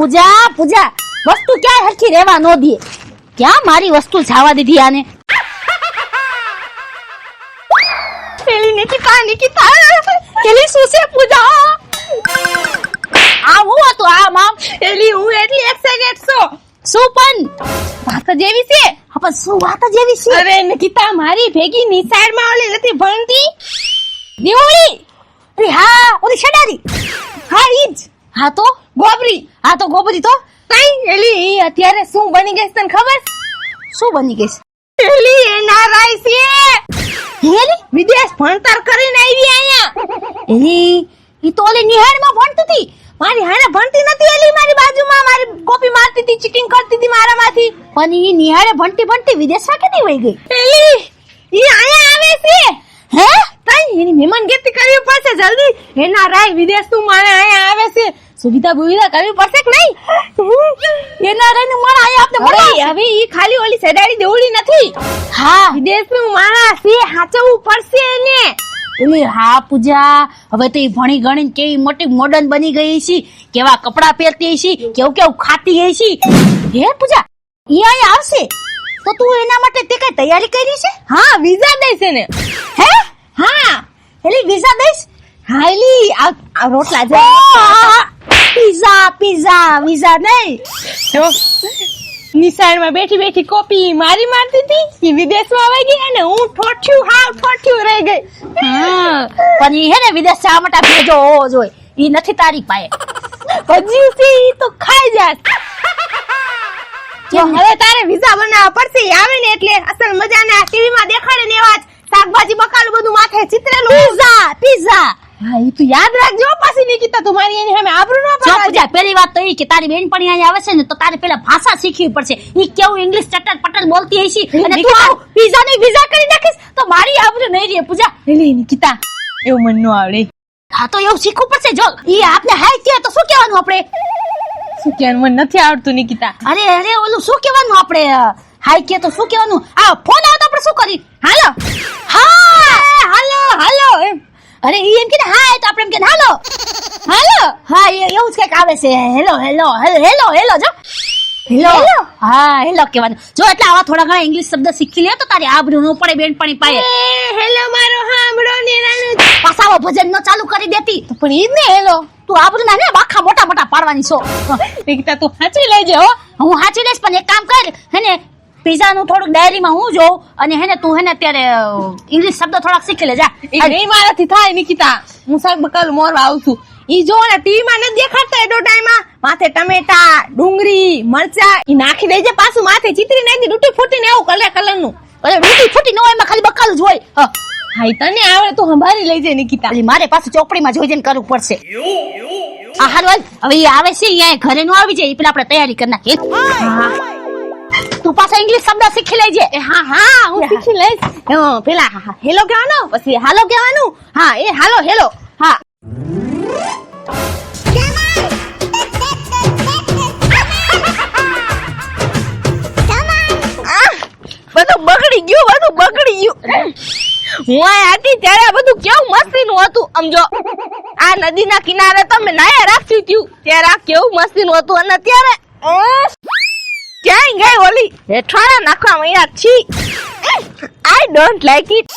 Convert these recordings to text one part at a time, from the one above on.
પૂજા પૂજા વસ્તુ ક્યાં હરખી રહેવા નો દે ક્યાં મારી વસ્તુ જવા દીધી આને પેલી નિકિતા પેલી શું છે પૂજા આ હું હતું આ મામ એલી હું એટલી એક્સાઇટેડ છું શું પણ વાત જેવી છે પણ શું વાત જ એવી છે અરે નિકિતા મારી ભેગી નિસાડ માં ઓલી નથી ભણતી દીવડી અરે હા ઓલી શડારી હા ઈજ હા તો ગોબરી હા તો ગોબરી તો કઈ એલી ઈ અત્યારે શું બની ગઈ તને ખબર શું બની ગઈ એલી એનઆરઆઈ છે હેલી વિદેશ ભણતર કરીને આવી અહીંયા એલી ઈ તો ઓલી નિહાળમાં ભણતી હતી મારી હારે ભણતી નથી એલી મારી બાજુમાં મારી કોપી મારતી હતી ચીટિંગ કરતી હતી મારામાંથી પણ ઈ નિહાળે ભણતી વિદેશમાં કેદી વઈ ગઈ એલી ઈ અહીંયા આવે છે હે તઈ એની મહેમાન ગતિ કરવી પડશે જલ્દી એનઆરઆઈ વિદેશ તું મારે અહીંયા આવે છે સુવિધા બુવિધા કરવી પડશે કે નહીં એનઆરઆઈ નું માણા આયા આપણે હવે હવે ઈ ખાલી ઓલી સડાડી દેવડી નથી હા વિદેશનું માણસ છે હાચવવું પડશે એને એલી હા પૂજા હવે તો ઈ ભણી ગણીને કેવી મોટી મોડર્ન બની ગઈ છે કેવા કપડા પહેરતી છે કેવું કેવું ખાતી છે હે પૂજા ઈ અહીંયા આવશે તો તું એના માટે તે કઈ તૈયારી કરી છે હા વિઝા દઈશ એને હે હા એલી વિઝા દઈશ હા એલી આ રોટલા જે પીઝા વિઝા નહીં નિશાળમાં બેઠી બેઠી કોપી મારતી હતી ઈ વિદેશમાં આવી ગઈ અને હું ઠોઠ્યું રહી ગઈ હા પણ ઈ હે ને વિદેશ જવા માટે ભેજો હોવો જોઈએ ઈ નથી તારી પાસે હજી છે ઈ તો ખાઈ જાત હવે તારે વિઝા બનાવવા પડશે ઈ આવે ને એટલે અસલ મજાના ટીવી માં દેખાડે ને એવા જ શાકભાજી બકાલું બધું માથે ચિતરેલું પીઝા હા ઈ તું યાદ રાખજો પાછી નિકિતા તું મારી એની સામે આબરૂ ના જો પાડે પૂજા પહેલી વાત તો ઈ કે તારી બેનપણી અહીંયા આવે છે ને તો તારે પેલા ભાષા શીખવી પડશે ઈ કેવું ઇંગ્લિશ ચટર પટર બોલતી હશે અને તું આવ પીઝા ની વિઝા કરી નાખીશ તો મારી આબરૂ નહીં રહે પૂજા એલી નિકિતા એવું મન નો આવડે હા તો એવું શીખવું પડશે જો ઈ આપને હાઈ કે તો શું કહેવાનું આપણે શું કહેવાનું મને નથી આવડતું નિકિતા અરે ઓલું શું કહેવાનું આપણે હાઈ કે તો શું કહેવાનું આ ફોન આવે તો આપણે શું કરી હાલો હાલો એમ અરે ઈ એમ કે હા તો આપણે એમ કે હાલો હા એવું જ કઈક આવે છે હેલો જો હેલો હા હેલો કહેવાનું જો એટલે આવા થોડા ઘણા ઇંગ્લિશ શબ્દ શીખી લે તો તારી આબરૂ નો પડે બેનપણી પાયે હેલો મારો હાંભળો ને નાનું પાછા ભજન નો ચાલુ કરી દેતી પણ ઈ જ ને હેલો તું આબરૂ ના ને બાખા મોટા પાડવાની છો નિકિતા તું સાચી લેજે હો હું સાચી લઈશ પણ એક કામ કર હેને પીઝા નું થોડુંક ડાયરીમાં હું જોઉં અને હેને તું હેને અત્યારે ઇંગ્લિશ શબ્દ થોડાક શીખી લેજા એ નહીં મારાથી થાય નિકિતા હું શાક બકાલું મોરવા આવું છું ઈ જો ને ટીવી માં નથી દેખાડતા એડો ટાઈમમાં માથે ટમેટા ડુંગળી મરચા ઈ નાખી દેજે પાછું માથે ચીતરી નાખી તૂટી ફૂટી ને એવું કલર નું અરે તૂટી ફૂટી ન હોય એમાં ખાલી બકાલું જ હોય હા તને આવડે તો સંભાળી લેજે નિકિતા એટલે મારે પાછું ચોપડીમાં જોઈ જઈને કરવું પડશે આ હાલ હવે ઈ આવે છે અહીંયા ઘરે નો આવી જાય પેલા આપણે તૈયારી કરી નાખીએ તું પાછા ઇંગ્લિશ શબ્દ શીખી લેજે હા હું શીખી લઈશ પેલા હેલો કહેવાનું પછી હાલો કહેવાનું હા એ હાલો હેલો હા બધું બગડી ગયું હું આ હતી ત્યારે આ બધું કેવું મસ્તીનું હતું સમજો આ નદીના કિનારે તમે નાયા રાખ્યું હતું ત્યારે આ કેવું મસ્તીનું હતું અને અત્યારે ક્યાંય ગઈ ઓલી હેઠાણા નાખવા માંડ્યા છી આઈ ડોન્ટ લાઈક ઇટ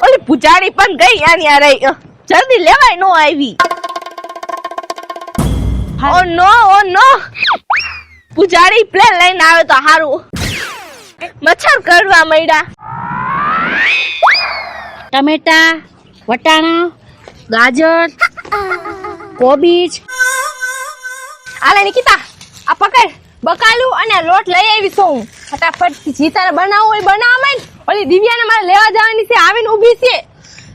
ઓલી પૂજાડી પણ ગઈ યાની આ રહી જલ્દી લેવાય નો આવી ઓ નો પૂજાડી પ્લેન લઈને આવે તો હારું મચ્છર કરવા માંડ્યા ટમેટા વટાણા ગાજર કોબીજ આલે નિકિતા આ પકડ બકાલું અને લોટ લઈ આવી છું ફટાફટ જીતાને બનાવવું હોય બનાવવાય ઓલી દિવ્યાને મારે લેવા જવાની છે આવીને ઊભી છે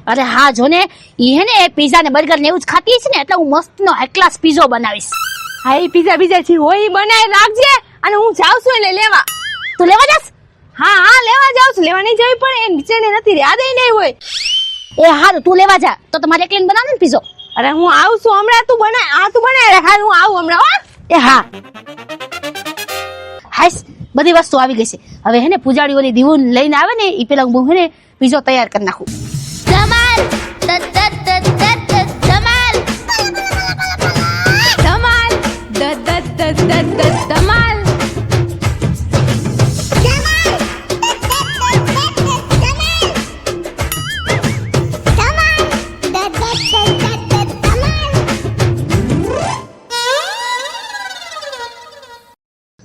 અરે હા જો ને ઈ હે ને પીઝા ને બર્ગર ને એવું જ ખાતી છે ને એટલે હું મસ્ત નો હાઈ ક્લાસ પીઝો બનાવીશ હા એ પીઝા બીજા છે હોય ઈ બનાવી રાખજે અને હું જાઉં છું એને લેવા તું લેવા જાસ હા લેવા જાઉં છું લેવા નહીં જવી પણ એ નીચે નથી યાદ નહીં હોય એ હારું તું લેવા જા તો તમારે એકલીને બનાવને પીઝો અરે હું આવું છું હમણાં તું બનાય હા હું આવું હમણાં એ હા હાઈસ બધી વસ્તુ આવી ગઈ છે હવે હેને પૂજાડી ઓલી દીવું લઈને આવે ને ઈ પેલા હું હેને પીઝો તૈયાર કરી નાખું ધમાલ ધમાલ ધમાલ ધમાલ.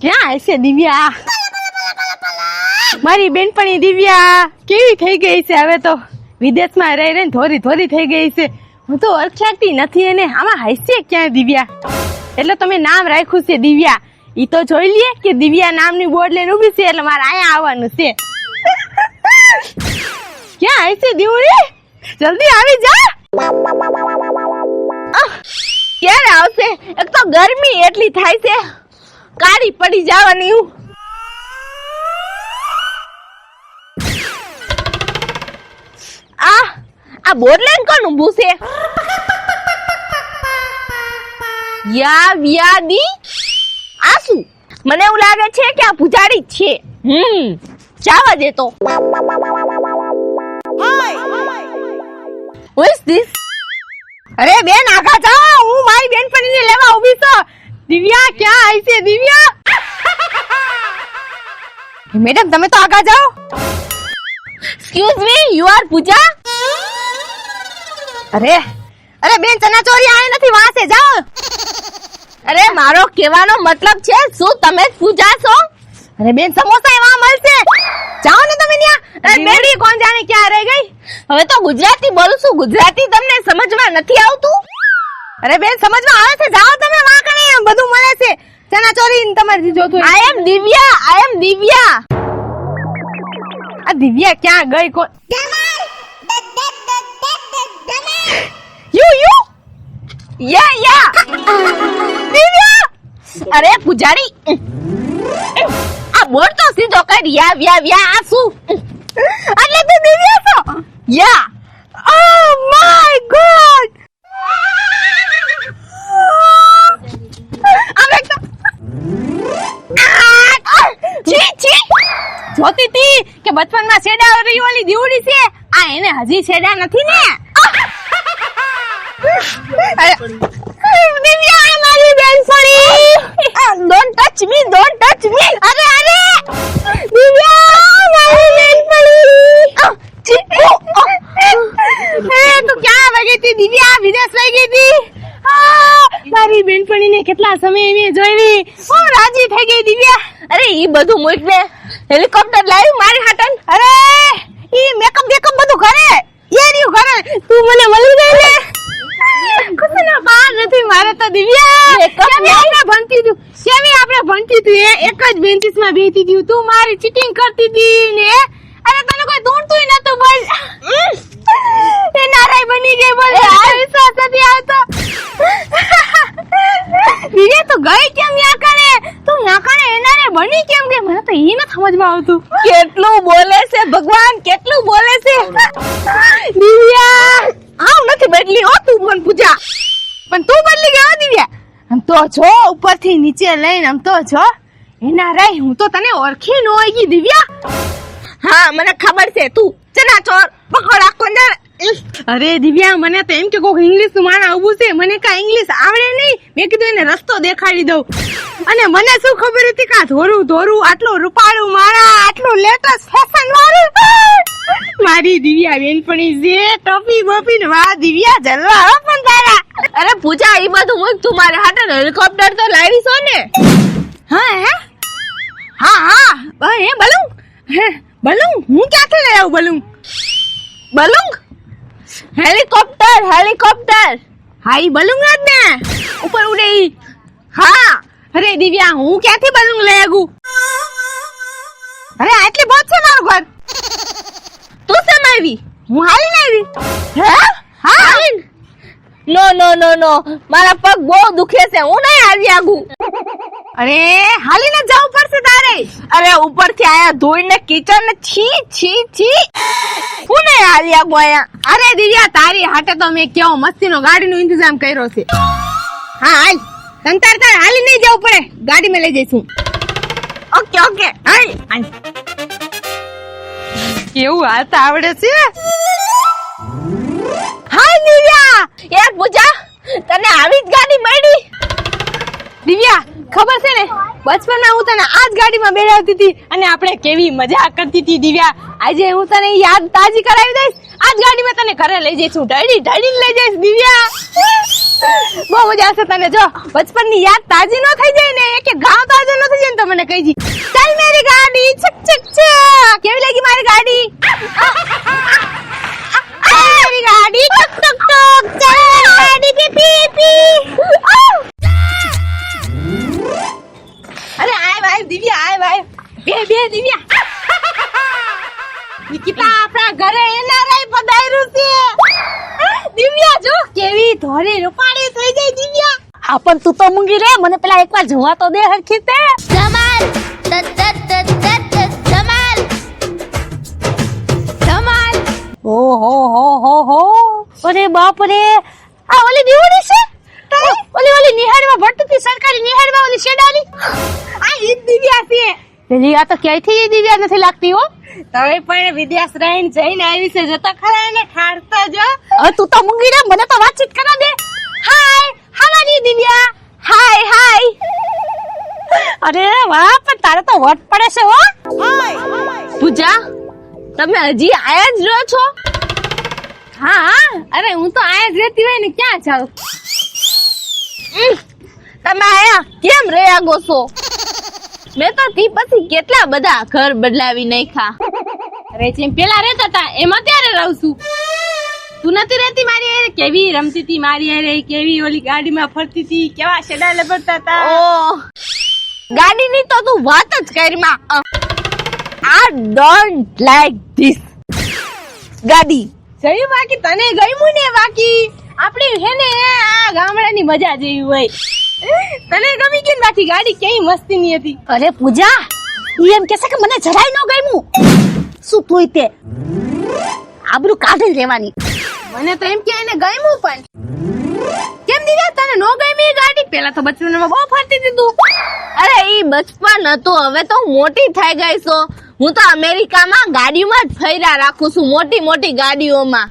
ક્યાં હશે દિવ્યા? મારી બેનપણી દિવ્યા કેવી થઈ ગઈ છે હવે તો, વિદેશમાં રહી રહીને થોરી થોરી થઈ ગઈ છે. હું તો ઓળખાતી નથી એને. આમાં હશે ક્યાં દિવ્યા? એટલે તમે નામ રાખ્યું છે દિવ્યા. ઈ તો જોઈ લઈએ કે દિવ્યા નામની બોર્ડ લઈને ઊભી છે એટલે મારે અહીંયા આવવાનું છે. ક્યાં હશે દીવડી? જલ્દી આવી જા. ક્યારે આવશે? એક તો ગરમી એટલી થાય છે, કાળી પડી જવાની હું. આ બોરલેન કોણ ઊભું છે? યાદી આ શું? મને એવું લાગે છે કે આ પૂજારી જ છે. જાવા દે તો. Who is this? અરે બેન આગા જાઓ, હું મારી બેનપણીને લેવા ઊભી છું. દિવ્યા ક્યાં આવી છે? દિવ્યા મેડમ તમે તો આગા જાઓ. એક્સક્યુઝ મી, યુ આર પૂજા? અરે બેન ચનાચોરી આય નથી, વાં છે જાઓ. અરે મારો કહેવાનો મતલબ છે શું તમે જ પૂજા છો? અરે બેન સમોસા એવા મળશે, જાઓ ને તમે ત્યાં. અરે બેડી કોણ જાણે ક્યાં રહી ગઈ. હવે તો ગુજરાતી બોલું છું, ગુજરાતી તમને સમજમાં નથી આવતું? અરે બેન સમજમાં આવે છે, જાઓ તમે વાં કને, બધું મળે છે. ચનાચોરી તમારી જોતું. આઈ એમ દિવ્યા. આ દિવ્યા ક્યાં ગઈ? કોણ? યુ યા દિવ્યા. અરે પૂજારી આ બોલ તો સીધો કર. યા આ શું? એટલે તું દિવ્યા છો? યા. Oh my god. અરે તો છી જોતી તી કે બચપનમાં છેડા ઓલી દીવડી છે. આ એને હજી છેડા નથી ને. દિવ્યા મારી બેનપણી. Don't touch me. અરે દિવ્યા મારી બેનપણી. તું ક્યાં વગી હતી દિવ્યા? વિદેશ વહી ગઈ હતી. મારી બેનપણીને કેટલા સમય મેં જોઈ, હું રાજી થઈ ગઈ દિવ્યા. અરે ઈ બધું મૂક ને, હેલિકોપ્ટર લાવી મારી હાટન. અરે ઈ મેકઅપ બધું કરે એ રહ્યું કરે. તું મને મળી ગઈ ને. કુસના બહાર નથી મારે તો દિવ્યા. આપણે ભણતી હતી એક જ બેન્ચીસમાં બેઠી હતી. તું મારી ચીટિંગ કરતી હતી ને. અરે તને કોઈ ઢૂંઢતું નતું. બોલ એ નારાય બની ગઈ. બોલ વિશ્વાસ નથી આવતો. દિવ્યા તું ગઈ કેમ ન્યા કરે? તું ન્યા કરે એનારે બની કેમ ગઈ? મને તો એ ન સમજમાં આવતું. કેટલું બોલે છે ભગવાન, કેટલું બોલે છે. દિવ્યા આવ નથી બદલી હો તું મન પૂજા. પણ તું બદલી ગયો દિવ્યા. આમ તો જો ઉપરથી નીચે લઈને આમ તો જો એના રહી. હું તો તને ઓળખી ન હોય ગઈ દિવ્યા. હા મને ખબર છે, તું ચનાચોર પકોડા કોંદર. અરે દિવ્યા મને તો એમ કે કોક ઇંગ્લિશ નું માણા ઉભું છે, મને કા ઇંગ્લિશ આવડે નહીં. મેં કીધું એને રસ્તો દેખાડી દઉં. અને મને શું ખબર હતી કા ધોરું આટલું રૂપાળું મારા, આટલું લેટેસ્ટ ફેશન વાળું. મારી દિવ્યા બેનપણી જે ટોપી બોપી ને વાહ દિવ્યા જલવા હો પણ તારા. અરે પૂજા ઈ બધું મૂક, તું મારે હાટે હેલિકોપ્ટર તો લાવી છો ને? હા એ બલૂન. હું ક્યાંથી લઈ આવું બલૂન? હેલિકોપ્ટર. હા ઈ બલૂન જ ને, ઉપર ઉડે ઈ. હા અરે દિવ્યા હું ક્યાંથી બલૂન લઈ આવું? અરે આટલી બહુ છે મારું ઘર. તું શેમ આવી? હું હાલીને આવી. હા નો મારા પગ બહુ દુખે છે, હું નહીં આવી આગું. અરે હાલીને જવું પડશે તારે. અરે ઉપરથી આયા ધોઈને કિચન. છી હું નહીં આવી આગું આયા. અરે દિવ્યા તારી હાટે તો મેં કેવો મસ્તીનો ગાડીનો ઇંતજામ કર્યો છે. હા હાલ તંતાર હાલી નહીં જવું પડે, ગાડીમાં લઈ જઈશું. ઓકે હાલ. કેવું હાલતા આવડે છે? હાય દિવ્યા. એ પૂજા તને આવી જ ગાડી મળી? દિવ્યા ખબર છે ને બચપનમાં હું તને આ જ ગાડીમાં બેસાડતી હતી અને આપણે કેવી મજા કરતી હતી દિવ્યા. આજે હું તને યાદ તાજી કરાવી દઈશ. આ જ ગાડીમાં તને ઘરે લઈ જઈશું. ઢળીને લઈ જઈશ દિવ્યા. બહુ મજા આવશે તને. જો બચપનની યાદ તાજી ન થઈ જાય ને કે ગાવ તાજો ન થઈ જાય ને તો મને કહી જી. ચાલ મેરી ગાડી છક છક છક. કેવી લાગી મારી ગાડી? मेरी गाड़ी टक टक टक चल गाड़ी की पी पी. अरे आय भाई दिव्या आय भाई બે દિવ્યા. નિકિતા આપણા ઘરે એનઆરઆઈ પધાર્યું છે. દિવ્યા જો કેવી ધોરી રૂપાળી થઈ ગઈ દિવ્યા. હા પણ તું તો મૂંગી રે, મને પેલા એકવાર જોવા તો દે હરખી તે. ધમાલ ધમાલ ધમાલ. ઓહો અરે બાપ રે, આ ઓલી દીવડી છે? ઓલી નિહાળમાં ભરતી હતી, સરકારી નિહાળમાં ઓલી શેડાલી. આ ઈ દિવ્યા છે. પેલી આ તો ક્યાંયથી દિવ્યા નથી લાગતી હો. તમે પણ વિદેશ રહીને જઈને આવી છે. જતા ખરા એને ઠારતા જો. હવે તું તો મૂંગી રે, મને તો વાતચીત કરા દે. હાય, હાવ આર યુ દિવ્યા? હાય. અરે વાહ, પણ તારે તો વટ પડે છે હો. પૂજા તમે હજી આયા જ રહો છો? હા અરે હું તો આયા જ રહેતી હોય ને ક્યાં જાઉં. તમે આયા કેમ રહ્યા ગોસો? મેં તો તી પછી કેટલા બધા ઘર બદલાવી નાખ્યા. અરે જેમ પેલા રહેતા હતા એમાં ત્યારે રહું છું. તું નથી રહેતી મારી હારે? કેવી રમતી હતી મારી હારે, કેવી ઓલી ગાડીમાં ફરતી હતી, કેવા શેડા લબડતા હતા. ઓ ગાડીની તો તું વાત જ કરી માં. I don't like this ગાડી. જઈ બાકી તને ગમ્યું ને? બાકી આપણી હે ને આ ગામડાની મજા જેવી હોય. તને ગમી ગઈ ને? બાકી ગાડી કેવી મસ્તીની હતી. અરે પૂજા, ઈ એમ કહેશે કે મને જરાય ન ગમ્યું. શું તું તે આબરૂ કાઢી લેવાની? મને તો એમ કે એને ગમ્યું પણ કેમ દીધા તને નો ગમી એ ગાડી? પેલા તો બચપનમાં બહુ ફરતી હતી તું. અરે ઈ બચપન હતું, હવે તો મોટી થઈ ગઈ છો. હું તો અમેરિકામાં ગાડીમાં જ ફર્યા રાખું છું, મોટી ગાડીઓમાં.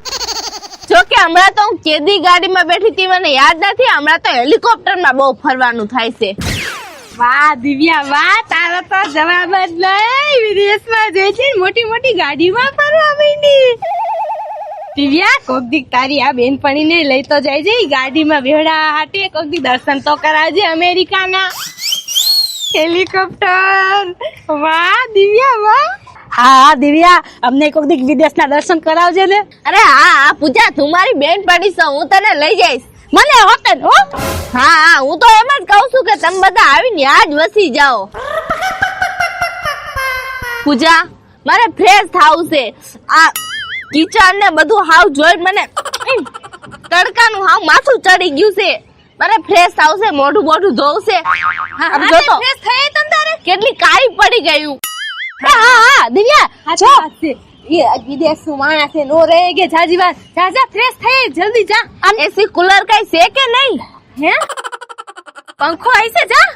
જો કે હમણાં તો હું કેદી ગાડીમાં બેઠી હતી મને યાદ નથી. હમણાં તો હેલિકોપ્ટરમાં બહુ ફરવાનું થાય છે. વાહ દિવ્યા વાહ, તારો તો જવાબ જ નહીં. વિદેશમાં જઈ છે મોટી ગાડીમાં ફરવા માંડી. દિવ્યા કોક દીક તારી આ બેનપણીને લઈ તો જાય છે ગાડીમાં બેહડા હાટે. કોક દીક દર્શન તો કરાવજે અમેરિકાના. હેલિકોપ્ટર. વાહ દિવ્યા વાહ. હા દિવ્યા, અમને કોક દી વિદેશના દર્શન કરાવજે ને. અરે હા પૂજા, તું મારી બેનપણી છો, હું તને લઈ જઈશ. મને હોતન હો. હા હું તો એમ જ કહું છું કે તમે બધા આવીને યાદ વસી જાઓ. પૂજા મારે ફ્રેશ થાવું છે. આ કિચન ને બધું હાવ જોઈ મને તડકાનું હાવ માથું ચડી ગયું છે. મારે ફ્રેશ થાવું છે, મોઢું ધોવું છે. આમ જો તો ફ્રેશ થઈ તમ તારે કેટલી કાળી પડી ગયું. હા દિવ્યા જો એ વિદેશનું માણસ છે, નો રહે કે જાજી વાત. જા ફ્રેશ થઈ જલ્દી જા. આમ એસી કુલર કઈ છે કે નહીં? હે પંખો આઈસે જા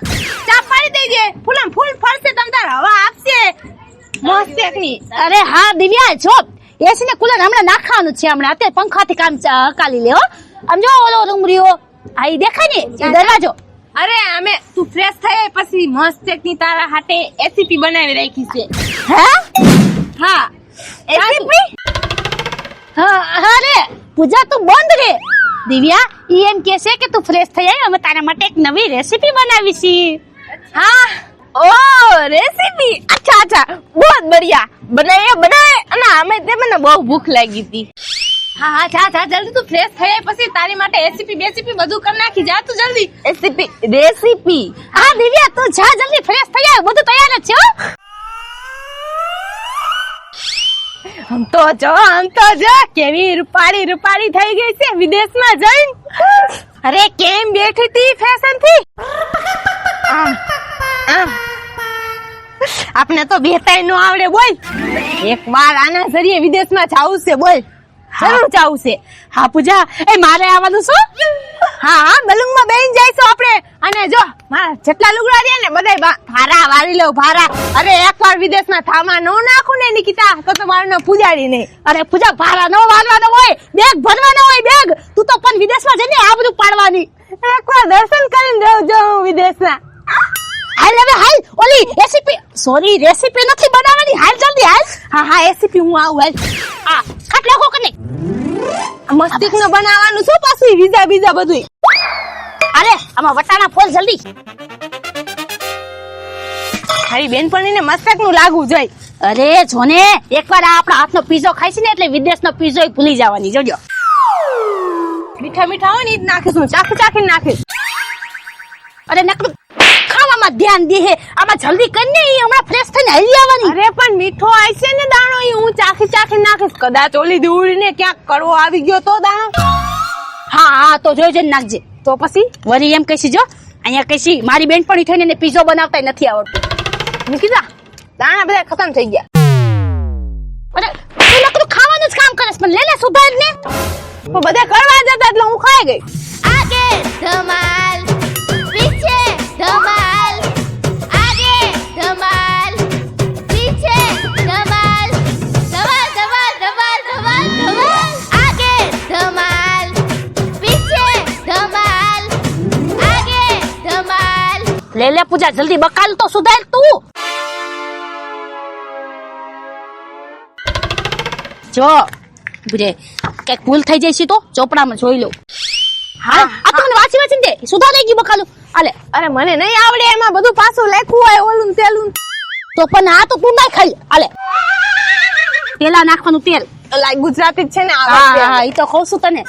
ચા પાડી દેજે. ફૂલમ ફૂલ ફરશે તમ તાર હવા આપશે મસ્ત એકની. અરે હા દિવ્યા જો, એસી ને કુલર હમણાં નાખવાનું છે. હમણાં અત્યારે પંખાથી કામ હકાલી લે હો. આમ જો ઓલો રૂમ રહ્યો આ ઈ દેખાય ને ઈ દરવાજો. અરે અમે તું ફ્રેશ થઈ પછી મસ્ત એકની તારા હાટે એસીપી બનાવી રાખી છે. હે હા એસીપી. હા અરે પૂજા તું બંધ રે. દિવ્યા ઈ એમ કે છે કે તું ફ્રેશ થઈ આવી, અમે તારા માટે એક નવી રેસીપી બનાવી છે. હા ઓ રેસીપી. અચ્છા બહુ બઢિયા. બનાવે અને અમે તે મને બહુ ભૂખ લાગી હતી. હા જા જલ્દી તું ફ્રેશ થઈ પછી તારી માટે એસીપી બેસીપી બધું કરી નાખી. જા તું જલ્દી. ACP recipe. હા દિવ્યા તું જા જલ્દી ફ્રેશ થઈ આવ, બધું તૈયાર જ છે હો. આમ તો જો કેવી રૂપાળી થઈ ગઈ છે વિદેશમાં જઈને. અરે કેમ બેઠી હતી ફેશન થી? આપણે તો બેતાય નો આવડે. બોલ એક વાર આના જરીએ વિદેશમાં જાવું છે. બોલ જરૂર જાવું છે. હા પૂજા, એ મારે આવવાનું શું? હા બલુંગમાં બેહીને જઈશું આપણે. અને જો મારા જેટલા લુગડા રહ્યા ને બધાય ભારા વાળી લઉં ભારા. અરે એકવાર વિદેશમાં થામા નો નાખું ને નિકિતા તો મારું પૂજાડી નહીં. અરે પૂજા ભારા નો વાળવાનો હોય, બેગ ભરવાનો હોય બેગ. તું તો પણ વિદેશમાં જઈને આ બધું પાડવાની. એકવાર દર્શન કરીને જાઉં હું વિદેશમાં. હાલ હવે હાલ ઓલી રેસીપી નથી બનાવવાની હાલ જલ્દી હાલ હા એસીપી હું આવું હાલ આ ખાટ લાગો કે નહીં મસ્તિષ્ક ને બનાવવાનું શું પાછું બીજા બધું અરે આમાં વટાણા ફોલ જલ્દી મારી બેનપણીને મસ્તક નું લાગવું જોઈએ અરે જોને એકવાર આ આપણા હાથનો પીઝો ખાય છે ને એટલે વિદેશનો પીઝો ભૂલી જવાની જોજો મીઠા હોય ને ઈ જ નાખીશ હું ચાખીને નાખીશ અરે નકરું ખાવામાં ધ્યાન દે હે આમાં જલ્દી કરીને ઈ હમણાં ફ્રેશ થઈને હાલી આવવાની અરે પણ મીઠો આવશે ને દાણો ઈ હું ચાખીને નાખીશ કદાચ ઓલી દૂડીને ક્યાંક કડવો આવી ગયો તો દાણો હા તો જોઈ નાખજે તો પછી વરી એમ કહીશી જો અહીંયા કહીશી મારી બેનપણી થઈને એને પીઝો બનાવતા નથી આવડતું નિકિતા દાણા બધા ખતમ થઈ ગયા અરે તું નકરું ખાવાનું જ કામ કરસ પણ લે સુધાર ને તો બધા કરવા જતા એટલે હું ખાઈ ગઈ आगे धमाल पीछे धमाल आगे धमाल पीछे धमाल धमाल धमाल धमाल धमाल धमाल आगे धमाल पीछे धमाल आगे धमाल લે પૂજા જલ્દી બકાલ તો સુધાર તું જો બુરે કઈક ભૂલ થઈ જાય છે તો ચોપડામાં જોઈ લો હા આ તો મને વાંચીને દે સુધારાઈ ગયું બકાલું આલે અરે મને નહીં આવડે એમાં બધું પાછું લખ્યું હોય ઓલું ને તેલું તો પણ આ તો તું ના ખાઈ આલે તેલા નાખવાનું તેલ લાઈ ગુજરાતી જ છે ને હા ઈ તો કહું છું તને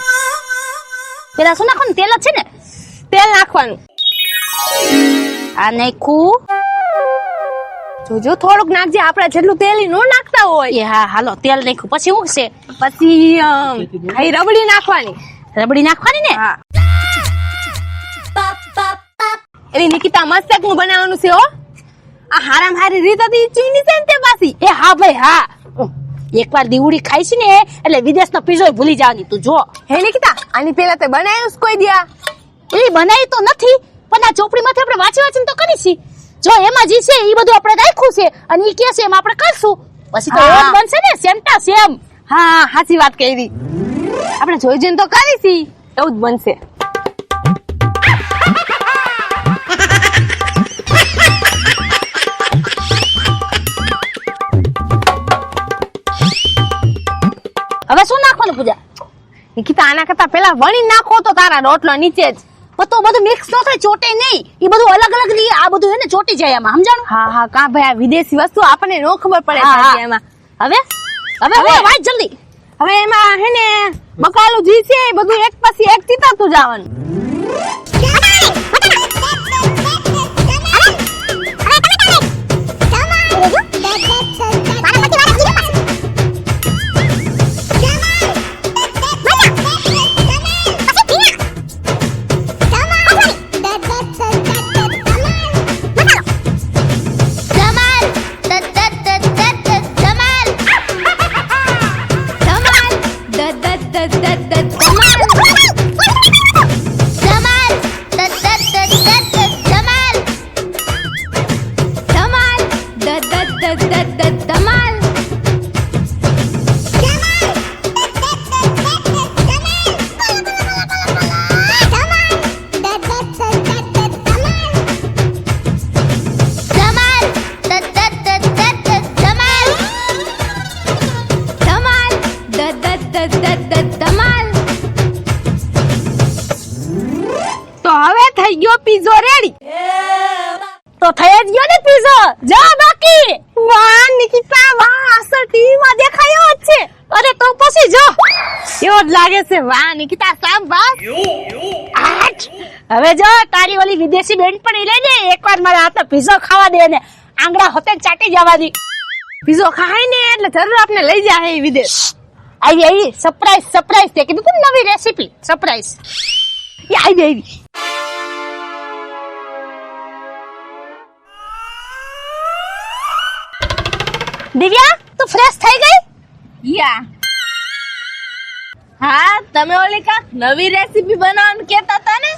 પેલા શું નાખવાનું તેલ જ છે ને તેલ નાખવાનું આ નાખું જોજો થોડુંક નાખજે આપણે જેટલું તેલ નો નાખતા હોય એ હા હાલો તેલ નાખ્યું પછી શું છે પછી અહીં રબડી નાખવાની રબડી નાખવાની ને હા એની નિકિતા મસ્તક નું બનાવવાનું છે હો આ હારામ હારી રીત હતી ચીની છે ને તે પાછી એ હા ભાઈ હા એકવાર દીવડી ખાઈ છે ને એટલે વિદેશનો પીઝો ભૂલી જવાની તું જો હે નિકિતા આની પેલા તે બનાવ્યું છે કોઈ દિયા એ બનાવી તો નથી પણ આ ચોપડીમાંથી આપણે વાંચીને તો કરીશી જો એમાં જે છે એ બધું આપણે રાખ્યું છે અને ઈ કે છે એમ આપણે કરશું પછી તો એમ બનશે ને સેમટા સેમ હા સાચી વાત કરી આપણે જોઈ જોઈને તો કરીશી એવું જ બનશે હવે શું નાખવાનું પૂજા નિકિતા આના કરતા પેલા વણી નાખો તો તારા રોટલો નીચે જ તો બધું મિક્સ ન થાય ચોટે નહીં એ બધું અલગ અલગ રહી આ બધું હે ને ચોટી જાય આમાં સમજાણું હા કા ભાઈ આ વિદેશી વસ્તુ આપણને નો ખબર પડે હા, પાછી હા. એમાં હવે વાંચ જલ્દી હવે એમાં હે ને બકાલું જી છે એ બધું એક પછી એક ચીતાતું જવાનું धमाल धमाल धमाल તો હવે થઈ ગયો પીઝો રેડી તો થઈ જ ગયો ને પીઝો જા બાકી વાહ નિકિતા વાહ અસર ટીવી માં દેખાયો જ છે અરે તો પછી જો એવો જ લાગે છે વાહ નિકિતા શાબાશ હવે જો તારી ઓલી વિદેશી બેનપણી લઈને એકવાર મારા હાથનો પીઝો ખાવા દે ને આંગળા હોતે ચાટી જવાની પીઝો ખાય ને એટલે જરૂર આપણે લઈ જાય એ વિદેશ આવી સરપ્રાઈઝ તે કીધું તું ને નવી રેસીપી સરપ્રાઈઝ એ આવી દિવ્યા તું ફ્રેશ થઈ ગઈ યા હા તમે ઓલી કાક નવી રેસીપી બનાવવાનું કહેતા હતા ને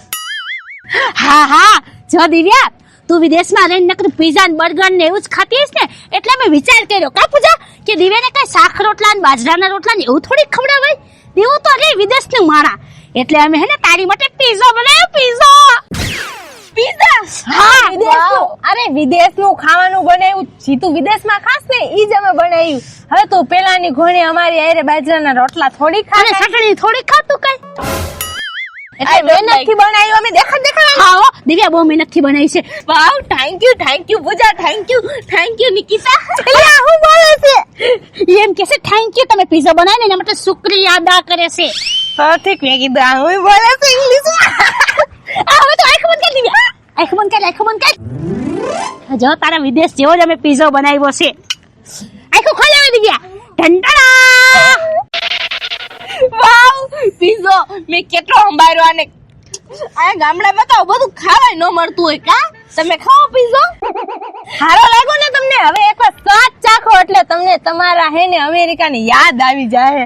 હા જો દિવ્યા તું વિદેશમાં રહીને નકર પીઝા ને બર્ગર ને એવું જ ખાતી હશ ને એટલે મેં વિચાર કર્યો કા પૂજા કે દિવ્યાને કઈ શાક રોટલા ને બાજરાના રોટલા ને એવું થોડી ખવડાવાય દેવું તો રે વિદેશનું માણા એટલે અમે હે ને તારી માટે પીઝો બનાવ્યો પીઝા હા, વિદેશનું. અરે વિદેશનું ખાવાનું બનાવ્યું જીતું વિદેશમાં ખાસ ને ઈ જ અમે બનાવ્યું. હવે તું પેલાની ઘોડે અમારી હારે બાજરાના રોટલા થોડી ખા અને ચટણી થોડી ખાતું કઈ એટલે મહેનતથી બનાવ્યું અમે દેખાડ હા હો, દિવ્યા બહુ મહેનત થી બનાવી છે. Wow thank you Pooja thank you Nikita અલ્યા, હું બોલે છે એમ કે છે થેન્ક યુ તમે પીઝા બનાવીને એના માટે શુક્રિયા અદા કરે છે. ઠીક મેં કીધું આ હું બોલે છે ઇંગ્લિશમાં. આ હવે તો આંખ બંધ કરી દિવ્યા, આંખ બંધ કર. જો તારા વિદેશ જેવો જ અમે પીઝો બનાવ્યો છે. આંખો ખોલ હવે દિવ્યા. ઢંઢણા વાવ પીઝો મેં કેટલો સંભાળ્યો આને. આ ગામડામાં તો આવું બધું ખાવાય ન મળતું હોય કા તમે ખાઓ પીઝો સારો લાગ્યો ને તમને. હવે એકવાર સ્વાદ ચાખો એટલે તમને તમારા હે ને અમેરિકાની યાદ આવી જાય.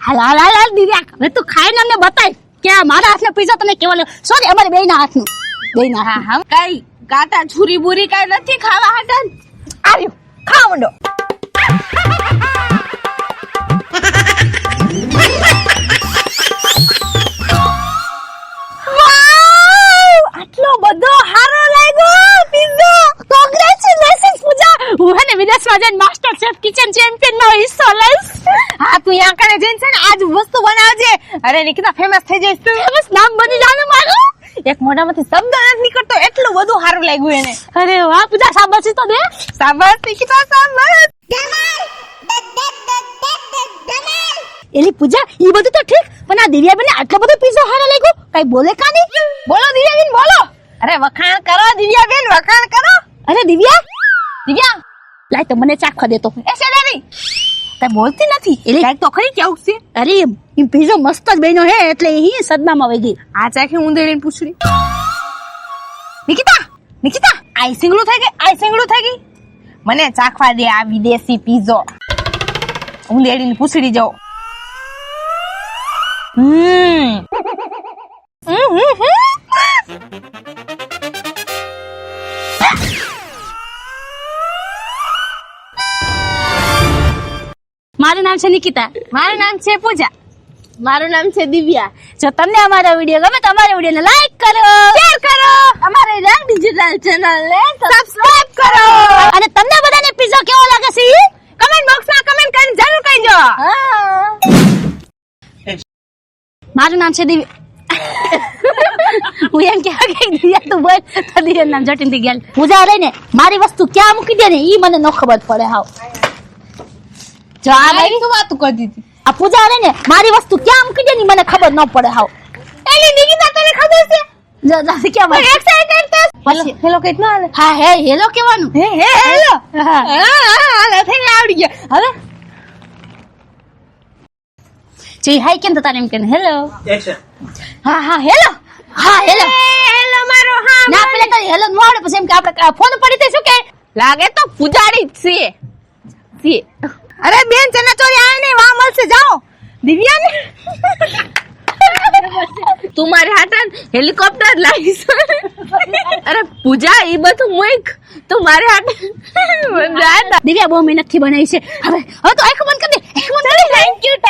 હાલ હાલ હાલ હાલ દિવ્યા, હવે તું ખાઈને અમને બતાય કે આ મારા હાથનો પીઝા તને કેવો લાગ્યો. સોરી, અમારે બેયના હાથનું. બેયના હા હાથનું. હા કઈ કાટા છુરી બુરી કઈ નથી ખાવા હાટન. આવ્યું ખાવા માંડો. આટલો બધો હારો લાગ્યો પીઝો. કોંગ્રેચ્યુલેશન્સ પૂજા. હું હે ને વિદેશમાં જઈને માસ્ટર શેફ કિચન ચેમ્પિયનનો હિસ્સો લઈશ. હા તું અહીંયા કણે જઈને છે ને આજ વસ્તુ બનાવજે. અરે નિકિતા ફેમસ થઈ જઈશ તું. બસ નામ બની જાનું મારું. એક મોઢામાંથી શબ્દ નથી નીકળતો એટલું બધું સારું લાગ્યું એને. અરે વાહ પૂજા, શાબાશી તો દે. શાબાશ નિકિતા શાબાશ. એલી પૂજા, ઈ બધું તો ઠીક, પણ આ દિવ્યાબેનને આટલો બધો પીઝો હારો લાગ્યો, કઈ બોલે કાની? બોલો દિવ્યાબેન બોલો. અરે વખાણ કરો દિવ્યાબેન વખાણ કરો. અરે દિવ્યા, દિવ્યા લાય તો મને ચાખવા દેતો. એ સેલારી કઈ બોલતી નથી. એલી- લાઈક તો ખરી કેવું છે. અરે ઈ પીઝો મસ્ત જ બન્યો હે એટલે ઈ સદમામાં વહી ગઈ. આ ચાખી ઉંદેડીને પૂછડી. નિકિતા નિકિતા આઈ સિંગડું થઈ ગઈ. મને ચાખવા દે આ વિદેશી પીઝો. ઉંદેડીને પૂછડી જાઓ. મારું નામ છે નિકિતા. મારું નામ છે પૂજા. મારું નામ છે દિવ્યા. જો તમને અમારો વિડીયો ગમે તો અમારા વિડીયોને લાઈક કરો, શેર કરો. અમારી રંગ ડિજિટલ ચેનલ ને સબસ્ક્રાઇબ કરો. અને તમને બધાને પીઝો કેવો લાગે છે ઈ કમેન્ટ બોક્સમાં કમેન્ટ કરીને જરૂર કહેજો. મારું નામ છે દિવ્યા. હું એમ કહેવા કે દિવ્યા તું બોલ તો દિવ્યાનું નામ જટીન થઈ ગયા. પૂજા રહીને મારી વસ્તુ ક્યાં મૂકી દે ને ઈ મને ન ખબર પડે. હાવ જો આ ભાઈ શું વાતું કરતી હતી? આ પૂજા રહીને મારી વસ્તુ ક્યાં મૂકી દે ને ઈ મને ખબર ન પડે. હાવ એલી નિકિતા તને ખબર છે? જો ક્યાં બોલ એક્સાઇટેડ તો પછી હેલો કઈક ના હાલે. હા હે હેલો કેવાનું. હે હેલો. હા. હા થઈને આવડી ગયા. હવે જે હાય કેમ તો તારે એમ કે હેલો. હા હા હેલો. હા હેલો. હેલો મારો હા ના પેલા તો હેલો નો આવડે પછી એમ કે આપણે ફોન પડી તે શું કે લાગે તો પૂજાડી જ છે. અરે બેન ચનાચોરી આય નહીં વા મળશે જાઓ. દિવ્યા ને તું મારી હાટન હેલિકોપ્ટર લાવીશ. અરે પૂજા ઈ બધું મૂક તું મારી હાટન દિવ્યા બહુ મહેનત થી બનાવી છે. હવે તો આંખો બંધ કરી દે. આંખો બંધ કરી દે. Thank you